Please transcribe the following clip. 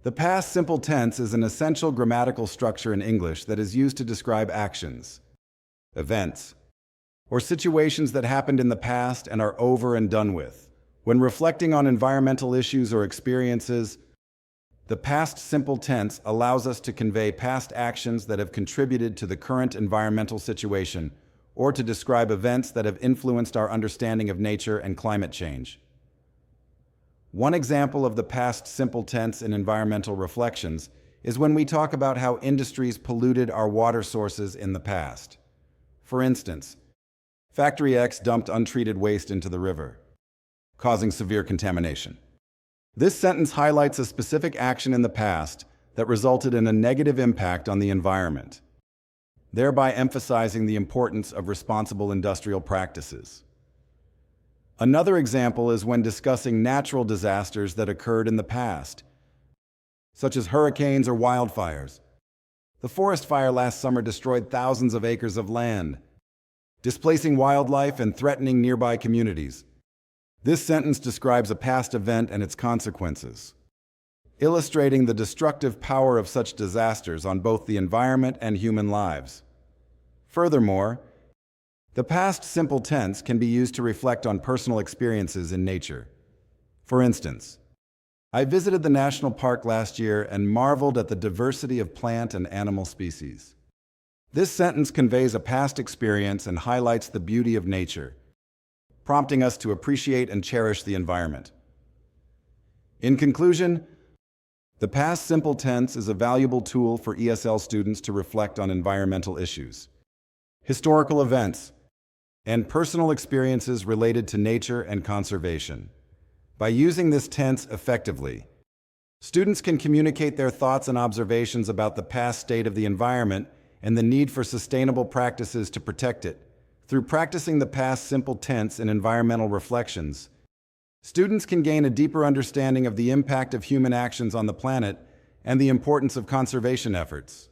The past simple tense is an essential grammatical structure in English that is used to describe actions, events, or situations that happened in the past and are over and done with. When reflecting on environmental issues or experiences, the past simple tense allows us to convey past actions that have contributed to the current environmental situation or to describe events that have influenced our understanding of nature and climate change. One example of the past simple tense in environmental reflections is when we talk about how industries polluted our water sources in the past. For instance, Factory X dumped untreated waste into the river, causing severe contamination. This sentence highlights a specific action in the past that resulted in a negative impact on the environment, thereby emphasizing the importance of responsible industrial practices. Another example is when discussing natural disasters that occurred in the past, such as hurricanes or wildfires. The forest fire last summer destroyed thousands of acres of land, displacing wildlife and threatening nearby communities. This sentence describes a past event and its consequences, illustrating the destructive power of such disasters on both the environment and human lives. Furthermore, the past simple tense can be used to reflect on personal experiences in nature. For instance, I visited the national park last year and marveled at the diversity of plant and animal species. This sentence conveys a past experience and highlights the beauty of nature, prompting us to appreciate and cherish the environment. In conclusion, the past simple tense is a valuable tool for ESL students to reflect on environmental issues, historical events, and personal experiences related to nature and conservation. By using this tense effectively, students can communicate their thoughts and observations about the past state of the environment and the need for sustainable practices to protect it. Through practicing the past simple tense in environmental reflections, students can gain a deeper understanding of the impact of human actions on the planet and the importance of conservation efforts.